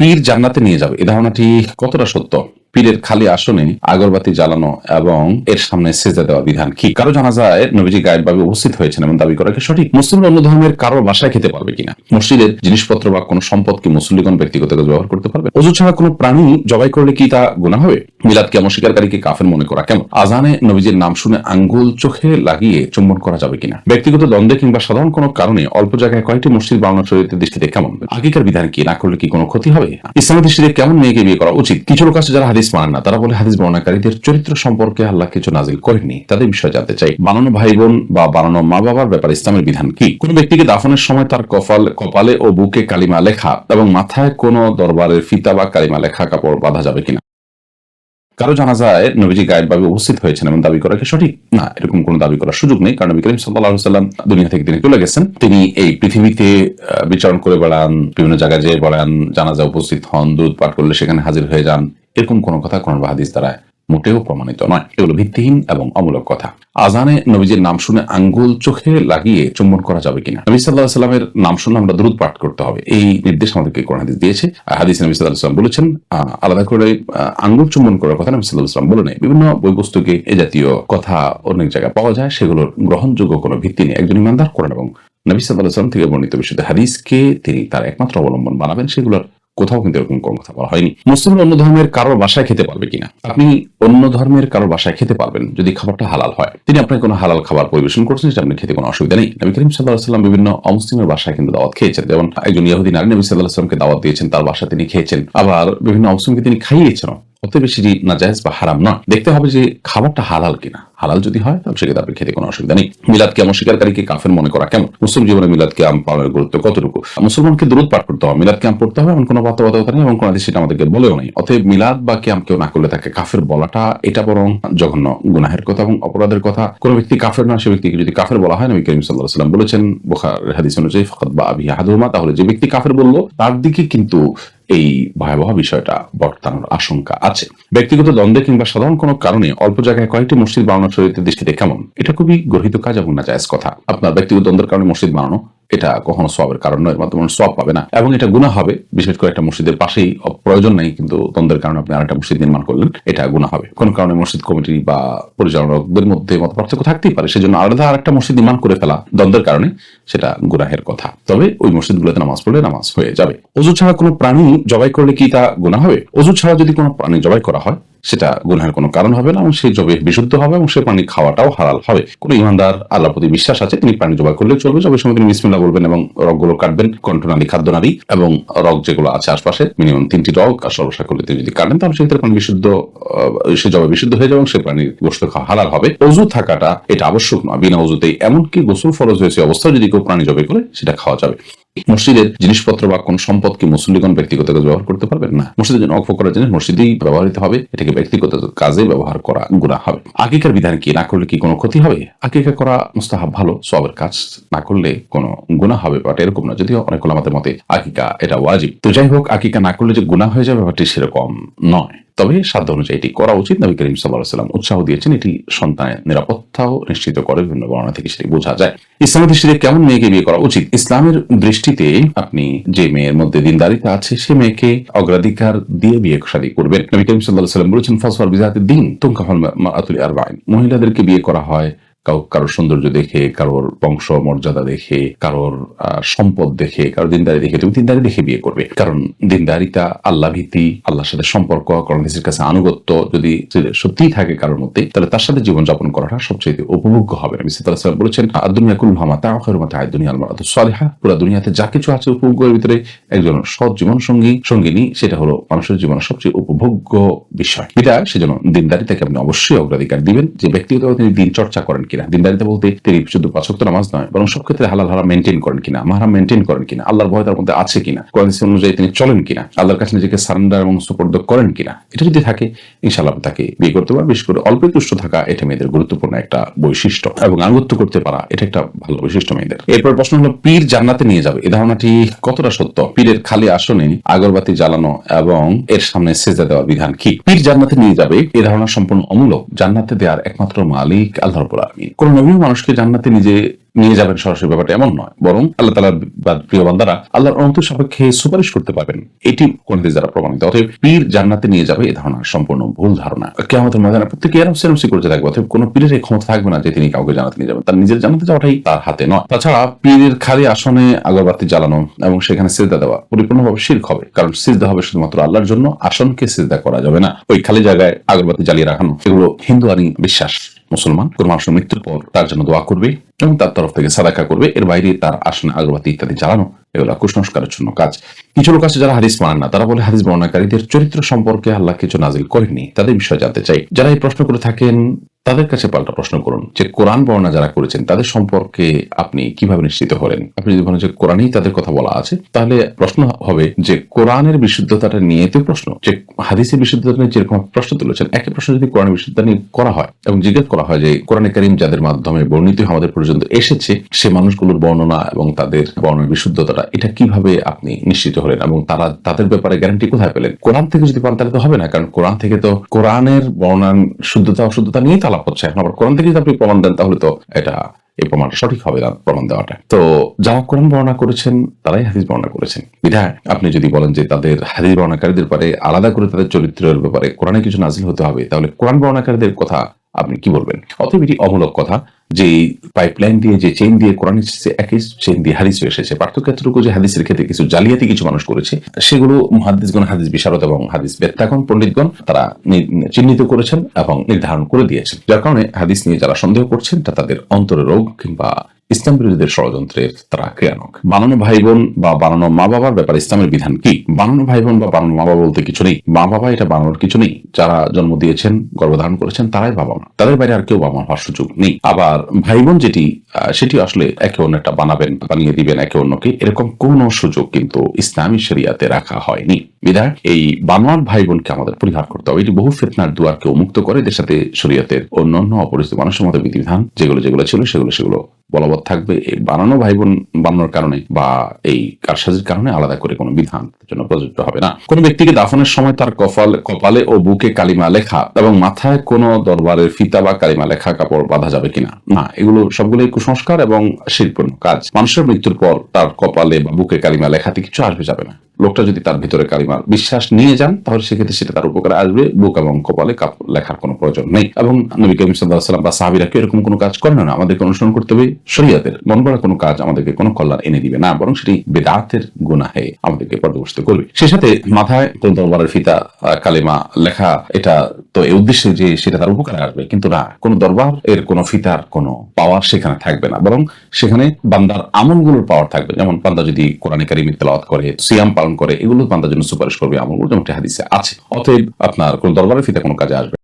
পীর জান্নাতে নিয়ে যাবে, এ ধারণাটি কতটা সত্য? পীরের খালি আসনে আগরবাতি জ্বালানো এবং এর সামনে সেজদা দেওয়া বিধান কি? কারো জানাজায় নবীজি গায়েবভাবে উপস্থিত হয়েছেন এবং দাবি করা কি সঠিক? মুসলিম অন্য ধর্মের কারো বাসায় খেতে পারবে কিনা? মসজিদের জিনিসপত্র বা কোনো সম্পদ কি মুসল্লিগণ ব্যক্তিগত কাজে ব্যবহার করতে পারবে? ওযু ছাড়া কোনো প্রাণী জবাই করলে কি তা গুনাহ হবে? মিলাদকে অস্বীকারীকে কাফের মনে করা কেমন? আজানে নবীজির নাম শুনে আঙ্গুল চোখে লাগিয়ে চুম্বন করা যাবে কিনা? ব্যক্তিগত দ্বন্দ্বে কিংবা সাধারণ কোনো কারণে অল্প জায়গায় কয়েকটি মসজিদ বানানোর শরীয়তের দৃষ্টিতে কেমন? আগেকার বিধান কি? না করলে কি কোনো ক্ষতি হবে? ইসলামের দৃষ্টিতে কেমন মেয়েকে বিয়ে করা উচিত? কিছু লোক আছে যারা হাদিস মানেন না, তারা বলে হাদিস বর্ণনাকারীদের চরিত্র সম্পর্কে আল্লাহ কিছু নাজিল করেননি, তাদের বিষয়ে জানতে চাই। বানানো ভাই বোন বা বানানো মা বাবার ব্যাপারে ইসলামের বিধান কি? কোন ব্যক্তিকে দাফনের সময় তার কপালে ও বুকে কালিমা লেখা এবং মাথায় কোনো দরবারের ফিতা বা কালিমা লেখা কাপড় বাঁধা যাবে কিনা? কারো জানাজায় নবীজি গায়েবভাবে উপস্থিত হয়েছেন এবং দাবি করা কি সঠিক? না, এরকম কোনো দাবি করার সুযোগ নেই, কারণ নবী করিম সাল্লাল্লাহু আলাইহি ওয়াসাল্লাম দুনিয়া থেকে তিনি চলে গেছেন। তিনি এই পৃথিবীতে বিচরণ করে বেড়ান, বিভিন্ন জায়গায় যেয়ে বেড়ান, জানাজা উপস্থিত হন, দুধ পাঠ করলে সেখানে হাজির হয়ে যান, এরকম কোনো কথা কোরআন বা হাদিস দ্বারা মোটেও প্রমাণিত নয়। এগুলো ভিত্তিহীন এবং অমূলক কথা। আজানে নবীজির নাম শুনে আঙ্গুল চোখে লাগিয়ে চুম্বন করা যাবে কিনা? নবী সাল্লাল্লাহু আলাইহি ওয়াসাল্লামের নাম শুনে আমরা দুরূদ পাঠ করতে হবে, এই নির্দেশ আমাদেরকে কোরআন হাদিস দিয়েছে। হাদিসে নবী সাল্লাল্লাহু আলাইহি ওয়াসাল্লাম বলেছেন, আলাদা করে আঙ্গুল চুম্বন করার কথা নবী সাল্লাল্লাহু আলাইহি ওয়াসাল্লাম বলে নাই। বিভিন্ন বই পুস্তকে এ জাতীয় কথা অনেক জায়গায় পাওয়া যায়, সেগুলোর গ্রহণযোগ্য কোনো ভিত্তি নেই। একজন ইমানদার কোরআন এবং নবী সাল্লাল্লাহু আলাইহি ওয়াসাল্লাম থেকে বর্ণিত বিশুদ্ধ হাদিসকে তিনি তার একমাত্র অবলম্বন বানাবেন, সেগুলোর কোথাও কিন্তু এরকম কোনো কথা বলা হয়নি। মুসলিম অন্য ধর্মের কারোর বাসায় খেতে পারবে কিনা? আপনি অন্য ধর্মের কারোর বাসায় খেতে পারবেন যদি খাবারটা হালাল হয়। তিনি আপনাকে কোনো হালাল খাবার পরিবেশন করছেন, সেটা আপনি খেতে কোনো অসুবিধা নেই। নবী করিম সাল্লাল্লাহু আলাইহি ওয়াসাল্লাম বিভিন্ন অমুসলিমের বাসায় কিন্তু দাওয়াত খেয়েছেন, যেমন একজন ইহুদি নারী নবী সাল্লাল্লাহু আলাইহি ওয়াসাল্লামকে দাওয়াত দিয়েছেন, তার বাসায় তিনি খেয়েছেন, আবার বিভিন্ন অমুসলিমকে তিনি খাইয়েছেন। অত বেশি নাজায়েজ বা হারাম নয়, দেখতে হবে যে খাবারটা হালাল কিনা। হালাল যদি হয় তাহলে সেক্ষেত্রে আপনি খেতে কোনো অসুবিধা নেই। মিলাদকে অস্বীকারীকে কাফের মনে করা কেমন? মুসলিম জীবনে মিলাদকে পালনের গুরুত্ব কতটুকু? মুসলমানকে দুরূদ পাঠ করতে হবে, মিলাদ ক্যাম্প পড়তে হবে, এমন কোনো বাধ্যবাধকতা নেই এবং কোনো হাদিস সেটা আমাদেরকে বলেও নাই। অতএব মিলাদ বা ক্যাম্প কেউ না করলে তাকে কাফের বলাটা এটা বরং জঘন্য গুনাহের কথা এবং অপরাধের কথা। কোনো ব্যক্তি কাফের না, সে ব্যক্তিকে যদি কাফের বলা হয়, নবী করিম সাল্লাল্লাহু আলাইহি ওয়াসাল্লাম বলেছেন বুখারীর হাদিস অনুযায়ী ফাকাদ বা আবি আহাদুহুমা, তাহলে যে ব্যক্তি কাফের বলল তার দিকে কিন্তু এই ভয়াবহ বিষয়টা বর্তানোর আশঙ্কা আছে। ব্যক্তিগত দ্বন্দ্বে কিংবা সাধারণ কোনো কারণে অল্প জায়গায় কয়েকটি মসজিদ বানানোর শরীয়তের দৃষ্টিতে কেমন? এটা খুবই গর্হিত কাজ এবং নাজায়েজ কথা। আপনার ব্যক্তিগত দ্বন্দ্বের কারণে মসজিদ বানানো এটা কখনো সওয়াবের কারণ নয়, মাধ্যমে সওয়াব পাবে না এবং এটা গুনাহ হবে। বিশেষ করে একটা মসজিদের পাশেই প্রয়োজন নেই কিন্তু দ্বন্দ্বের কারণে আপনি আরেকটা মসজিদ নির্মাণ করলেন, এটা গুনাহ হবে। কোন কারণে মসজিদ কমিটি বা পরিচালকদের মধ্যে মতপার্থক্য থাকতেই পারে, সেজন্য আলাদা আরেকটা মসজিদ নির্মাণ করে ফেলা দ্বন্দ্বের কারণে সেটা গুনাহের কথা। তবে ওই মসজিদগুলোতে নামাজ পড়লে নামাজ হয়ে যাবে। ওযু ছাড়া কোনো প্রাণী জবাই করলে কি তা গুনাহ হবে? ওযু ছাড়া যদি কোনো প্রাণী জবাই করা হয় সেটা গুনাহের কোনো কারণ হবে না এবং সেই জবে বিশুদ্ধ হবে এবং সে প্রাণী খাওয়াটাও হালাল হবে। কোনো ইমানদার আল্লাহর প্রতি বিশ্বাস আছে, তিনি প্রাণী জবাই করলে চলবে। জবের সময় তিনি বিসমিল্লাহ বলবেন এবং রগগুলো কাটবেন, কণ্ঠনালী, খাদ্যনালী এবং রগ যেগুলো আছে আশপাশে মিনিমাম 3টি রগ আর সর্বশেষ করলে তিনি যদি কাটেন তাহলে সেক্ষেত্রে প্রাণী বিশুদ্ধ, সে জবে বিশুদ্ধ হয়ে যাবে এবং সে প্রাণীর গোশত খাওয়া হালাল হবে। ওযু থাকাটা এটা আবশ্যক নয়, বিনা ওযুতেই এমনকি গোসল ফরজ হয়েছে অবস্থায় যদি কেউ প্রাণী জবাই করে সেটা খাওয়া যাবে। মসজিদের জিনিসপত্র বা কোন সম্পদ কি মুসল্লিগণ ব্যক্তিগত কাজে ব্যবহার করতে পারবেন? না, মসজিদের জন্য অক্ষ করার জিনিস মসজিদেই ব্যবহৃত হবে, এটাকে ব্যক্তিগত কাজে ব্যবহার করা গুনাহ হবে। আকিকার বিধান কি? না করলে কি কোনো ক্ষতি হবে? আকিকা করা মুস্তাহাব, ভালো, সওয়াবের কাজ, না করলে কোনো গুনাহ হবে বাট এরকম না, যদিও অনেক উলামাদের মতে আকিকা এটা ওয়াজিব। তো যাই হোক, আকিকা না করলে যে গুনাহ হয়ে যাবে ব্যাপারটি সেরকম নয়, তবে সাধ্য অনুযায়ী এটি করা উচিত। নবী করিম সাল্লাল্লাহু আলাইহি ওয়াসাল্লাম উৎসাহ দিয়েছেন, এটি সন্তানের নিরাপত্তাও নিশ্চিত করে, বিভিন্ন বর্ণনা থেকে সেটি বোঝা যায়। ইসলামের দৃষ্টিতে কেমন মেয়েকে বিয়ে করা উচিত? ইসলামের দৃষ্টিতে আপনি যে মেয়ের মধ্যে দিনদারিতা আছে সে মেয়েকে অগ্রাধিকার দিয়ে বিয়ে শাদী করবেন। নবী করিম সাল্লাল্লাহু আলাইহি ওয়াসাল্লাম বলেছেন ফাসফার বিযাতিদ দ্বীন তুনকাহুল মারআতু লিআরবাঈন। মহিলাদেরকে বিয়ে করা হয় কারোর সৌন্দর্য দেখে, কারোর বংশ মর্যাদা দেখে, কারোর সম্পদ দেখে, কারোর দিনদারি দেখে। তুমি দিনদারি দেখে বিয়ে করবে, কারণ দিনদারিতা, আল্লাহ ভীতি, আল্লাহর সাথে সম্পর্ক, কোরআন হাদিসের কাছে আনুগত্য যদি সত্যিই থাকে কারোর মধ্যে, তাহলে তার সাথে জীবনযাপন করাটা সবচেয়ে উপভোগ্য হবে। নবী সাল্লাল্লাহু আলাইহি ওয়াসাল্লাম বলেছেন আদ-দুনিয়া কুল্লুহা মাতাউ খায়রু মাতা'আদ দুনিয়া আল মারআতু সালিহা। পুরো দুনিয়াতে যা কিছু আছে উপভোগের ভিতরে একজন সৎ জীবন সঙ্গিনী সেটা হলো মানুষের জীবনের সবচেয়ে উপভোগ্য বিষয়। এটা সেজন্য দিনদারিতাকে আপনি অবশ্যই অগ্রাধিকার দিবেন। যে ব্যক্তিগতভাবে তিনি দিন চর্চা করেন কিনা, দিনদারিতা বলতে তিনি শুধু 5 ওয়াক্ত নামাজ নয় বরং সব ক্ষেত্রে হালাল হারাম মেইনটেইন করেন কিনা, মাহরাম মেইনটেইন করেন কিনা, আল্লাহর ভয় তার মধ্যে আছে কিনা, কোরআন হাদিস অনুযায়ী তিনি চলেন কিনা, আল্লাহর কাছে নিজেকে সারেন্ডার এবং সুপর্দ করেন কিনা, এটা যদি থাকে ইনশাআল্লাহ তাকে বিয়ে করতে পারবে। বিশেষ করে অল্প তুষ্ট থাকা এটা মেয়েদের গুরুত্বপূর্ণ একটা বৈশিষ্ট্য এবং আনুগত্য করতে পারা এটা একটা ভালো বৈশিষ্ট্য মেয়েদের। এরপর প্রশ্ন হলো পীর জান্নাতে নিয়ে যাবে, এ ধারণাটি কতটা সত্য? পীরের খালি আসনে আগরবাতি জ্বালানো এবং এর সামনে সেজদা দেওয়ার বিধান কি? পীর জান্নাতে নিয়ে যাবে এ ধারণা সম্পূর্ণ অমূলক। জান্নাতে দেওয়ার একমাত্র মালিক আল্লাহ রাব্বুল আলামিন। কোন নবী মানুষকে জান্নাতে নিজে নিয়ে যাবেন সরাসরি, ব্যাপারটা এমন নয়, বরং আল্লাহ তাআলার প্রিয় বান্দারা আল্লাহর অনুমতি সাপেক্ষে সুপারিশ করতে পারবেন, এটি কোরআন দ্বারা প্রমাণিত। অতএব পীর জান্নাতে নিয়ে যাবে এই ধারণা সম্পূর্ণ ভুল ধারণা। কিয়ামতের ময়দানে প্রত্যেকে এরমসি করতে থাকবে, অতএব কোনো পীরের এই ক্ষমতা থাকবে না যে তিনি কাউকে জান্নাতে নিয়ে যাবেন, তার নিজের জান্নাতে যাওয়াটাই তার হাতে নয়। তাছাড়া পীরের খালি আসনে আগরবাতি জ্বালানো এবং সেখানে সিজদা দেওয়া পরিপূর্ণভাবে শিরক হবে, কারণ সিজদা হবে শুধুমাত্র আল্লাহর জন্য, আসনকে সিজদা করা যাবে না। ওই খালি জায়গায় আগরবাতি জ্বালিয়ে রাখানো এগুলো হিন্দুয়ানি বিশ্বাস। মুসলমান কোন মানুষের মৃত্যুর পর তার জন্য দোয়া করবে এবং তার তরফ থেকে সাদাকা করবে, এর বাইরে তার আসনে আগরবাতি ইত্যাদি জ্বালানো এগুলো কুসংস্কারের জন্য কাজ। কিছু লোক আছে যারা হাদিস মানেন না, তারা বলে হাদিস বর্ণনাকারীদের চরিত্র সম্পর্কে আল্লাহ কিছু নাজিল করেননি, তাদের বিষয়ে জানতে চাই। যারা এই প্রশ্ন করে থাকেন তাদের কাছে পাল্টা প্রশ্ন করুন যে কোরআন বর্ণনা যারা করেছেন তাদের সম্পর্কে আপনি কিভাবে নিশ্চিত হলেন? আপনি যদি বলেন যে কোরআনেই তাদের কথা বলা আছে, তাহলে প্রশ্ন হবে যে কোরআনের বিশুদ্ধতাটা নিয়ে তো প্রশ্ন, যে হাদিসের বিশুদ্ধতা নিয়ে যেরকম প্রশ্ন তুলেছেন, একই প্রশ্ন যদি কোরআনের বিশুদ্ধতা নিয়ে করা হয় এবং জিজ্ঞেস করা হয় যে কোরআনে কারীম যাদের মাধ্যমে বর্ণিত আমাদের পর্যন্ত এসেছে সে মানুষগুলোর বর্ণনা এবং তাদের বর্ণনার বিশুদ্ধতাটা এটা কিভাবে আপনি নিশ্চিত হলেন এবং তারা তাদের ব্যাপারে গ্যারান্টি কোথায় পেলেন? কোরআন থেকে যদি পান তাহলে তো হবে না, কারণ কোরআন থেকে তো কোরআনের বর্ণনার শুদ্ধতা অশুদ্ধতা নিয়েই আলাপ হচ্ছে। এখন আবার কোরআন থেকে যদি আপনি প্রমাণ দেন তাহলে তো এটা এই প্রমাণটা সঠিক হবে না, প্রমাণ দেওয়াটা। তো যারা কোরআন বর্ণনা করেছেন তারাই হাদিস বর্ণনা করেছেন, বিধায় আপনি যদি বলেন যে তাদের হাদিস বর্ণনাকারীদের ব্যাপারে আলাদা করে তাদের চরিত্রের ব্যাপারে কোরআনে কিছু নাজিল হতে হবে, তাহলে কোরআন বর্ণনাকারীদের কথা আপনি কি বলবেন? অতএব এটি অমূলক কথা যে পাইপলাইন দিয়ে যে চেইন দিয়ে কোরআন এসেছে একই চেইন দিয়ে হাদিসও এসেছে। পার্থক্য এতটুকু যে হাদিসের ক্ষেত্রে কিছু জালিয়াতি কিছু মানুষ করেছে, সেগুলো মুহাদ্দিসগণ, হাদিস বিশারদ এবং হাদিস বেত্তাগণ, পণ্ডিতগণ তারা চিহ্নিত করেছেন এবং নির্ধারণ করে দিয়েছেন, যার কারণে হাদিস নিয়ে যারা সন্দেহ করছেন তা তাদের অন্তরের রোগ কিংবা ইসলাম বিরোধীদের ষড়যন্ত্রের তারা ক্রিয়ানক। বানানো ভাই বোন বা বানানো মা বাবার ব্যাপারে ইসলামের বিধান কি? বানানো ভাই বোন বা বানানো মা বাবা বলতে কিছু নেই, মা বাবা এটা বানানোর কিছু নেই। যারা জন্ম দিয়েছেন, গর্ভধারণ করেছেন তারাই বাবা মা, তাদের বাইরে আর কেউ বাবা মা হওয়ার সুযোগ নেই। আবার ভাই বোন যেটি সেটি আসলে একে অন্যটা বানাবেন, বানিয়ে দিবেন একে অন্যকে, এরকম কোন সুযোগ কিন্তু ইসলামী শরিয়াতে রাখা হয়নি। বিধায় এই বানোয়ার ভাই বোনকে আমাদের পরিহার করতে হবে। এটি বহু ফিতনার দুয়ারকে উন্মুক্ত করে, এদের সাথে শরিয়তের অন্যান্য অপরিচিত মানুষের মতো বিধিবিধান যেগুলো ছিল সেগুলো বলবৎ থাকবে। এই বানানো ভাই বোন বানানোর কারণে বা এই কারসাজির কারণে আলাদা করে কোনো বিধান জন্য প্রযোজ্য হবে না। কোন ব্যক্তিকে দাফনের সময় তার কপালে ও বুকে কালিমা লেখা এবং মাথায় কোনো দরবারের ফিতা বা কালিমা লেখা কাপড় বাঁধা যাবে কিনা? না, এগুলো সবগুলোই কুসংস্কার এবং শিরকপূর্ণ কাজ। মানুষের মৃত্যুর পর তার কপালে বা বুকে কালিমা লেখাতে কিছু আসবে যাবে না। লোকটা যদি তার ভিতরে কালিমার বিশ্বাস নিয়ে যান তাহলে সেক্ষেত্রে সেটা তার উপকারে আসবে, বুক এবং কপালে লেখার কোনো প্রয়োজন নেই। এবং নবী করিম সাল্লাল্লাহু আলাইহি ওয়াসাল্লাম বা সাহাবীরা কেউ এরকম কোনো কাজ করেন না। আমাদেরকে অনুসরণ করতে হবে শরীয়তের। মন গড়া কোনো কাজ আমাদেরকে কোনো কল্যাণ এনে দিবে না, বরং সেটি বেদাতের গুনাহে আমাদেরকে পর্যবসিত করবে। সেই সাথে মাথায় দরবারের ফিতা কালিমা লেখা, এটা তো এই উদ্দেশ্যে যে সেটা তার উপকারে আসবে, কিন্তু না, কোন দরবার এর কোন ফিতার কোন পাওয়ার সেখানে থাকবে না, বরং সেখানে বান্দার আমলগুলোর পাওয়ার থাকবে। যেমন বান্দা যদি কোরআনে কারীমের তেলাওয়াত করে, সিয়াম পালন করে, এগুলো বান্দার জন্য সুপারিশ করবে, আমলগুলো যেমন হাদিসে আছে। অতএব আপনার কোন দরবারের ফিতা কোনো কাজে আসবে